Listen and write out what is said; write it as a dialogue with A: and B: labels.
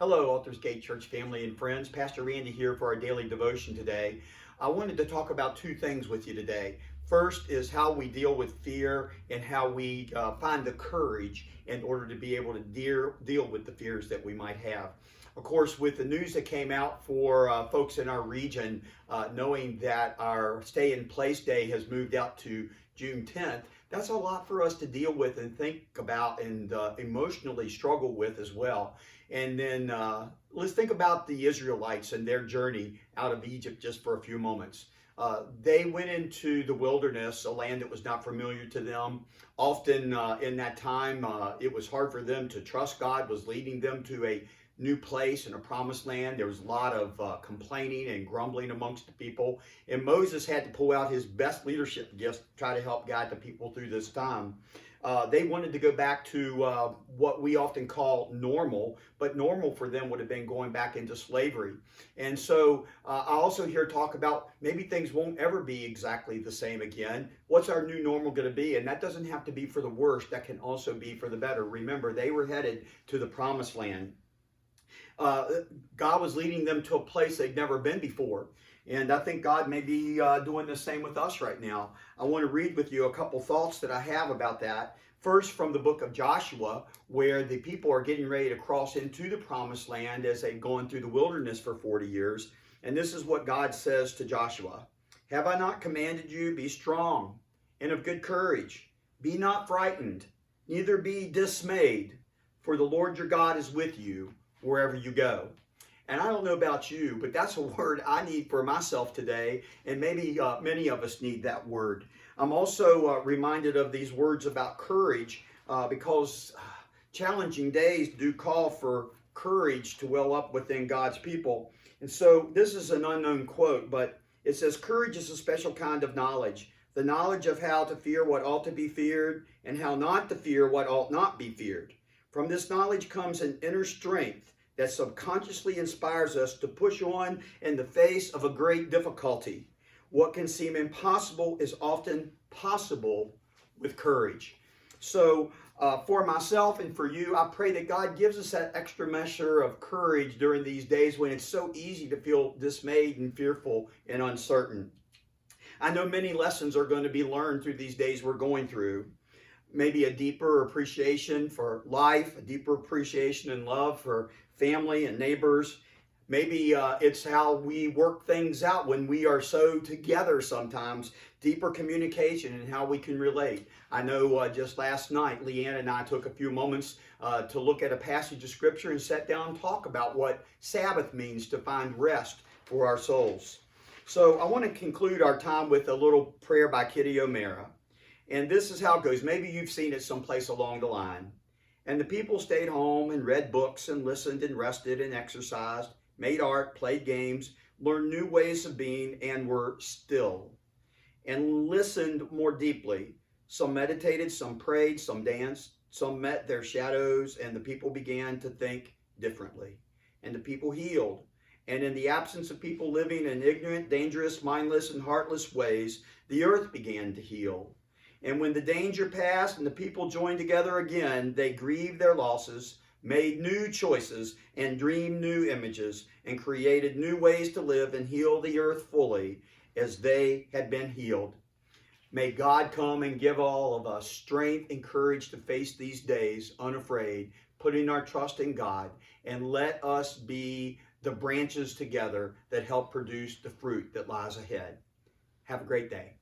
A: Hello, Aldersgate Church family and friends. Pastor Randy here for our daily devotion today. I wanted to talk about two things with you today. First is how we deal with fear and how we find the courage in order to be able to deal with the fears that we might have. Of course, with the news that came out for folks in our region, knowing that our stay-in-place day has moved out to June 10th, that's a lot for us to deal with and think about and emotionally struggle with as well. And then let's think about the Israelites and their journey out of Egypt just for a few moments. They went into the wilderness, a land that was not familiar to them. Often in that time, it was hard for them to trust God was leading them to a new place and a promised land. There was a lot of complaining and grumbling amongst the people. And Moses had to pull out his best leadership gifts to try to help guide the people through this time. They wanted to go back to what we often call normal, but normal for them would have been going back into slavery. And so I also hear talk about maybe things won't ever be exactly the same again. What's our new normal going to be? And that doesn't have to be for the worst. That can also be for the better. Remember, they were headed to the promised land. God was leading them to a place they'd never been before. And I think God may be doing the same with us right now. I want to read with you a couple thoughts that I have about that. First, from the book of Joshua, where the people are getting ready to cross into the promised land as they've gone through the wilderness for 40 years. And this is what God says to Joshua. Have I not commanded you, be strong and of good courage? Be not frightened, neither be dismayed, for the Lord your God is with you wherever you go. And I don't know about you, but that's a word I need for myself today, and maybe many of us need that word. I'm also reminded of these words about courage because challenging days do call for courage to well up within God's people. And so this is an unknown quote, but it says, courage is a special kind of knowledge, the knowledge of how to fear what ought to be feared and how not to fear what ought not be feared. From this knowledge comes an inner strength that subconsciously inspires us to push on in the face of a great difficulty. What can seem impossible is often possible with courage. So for myself and for you, I pray that God gives us that extra measure of courage during these days when it's so easy to feel dismayed and fearful and uncertain. I know many lessons are going to be learned through these days we're going through. Maybe a deeper appreciation for life, a deeper appreciation and love for family and neighbors. Maybe it's how we work things out when we are so together sometimes, deeper communication and how we can relate. I know just last night, Leanne and I took a few moments to look at a passage of scripture and sat down and talk about what Sabbath means to find rest for our souls. So I want to conclude our time with a little prayer by Kitty O'Mara. And this is how it goes. Maybe you've seen it someplace along the line. And the people stayed home and read books and listened and rested and exercised, made art, played games, learned new ways of being, and were still. And listened more deeply. Some meditated, some prayed, some danced, some met their shadows, and the people began to think differently. And the people healed. And in the absence of people living in ignorant, dangerous, mindless, and heartless ways, the earth began to heal. And when the danger passed and the people joined together again, they grieved their losses, made new choices, and dreamed new images, and created new ways to live and heal the earth fully as they had been healed. May God come and give all of us strength and courage to face these days unafraid, putting our trust in God, and let us be the branches together that help produce the fruit that lies ahead. Have a great day.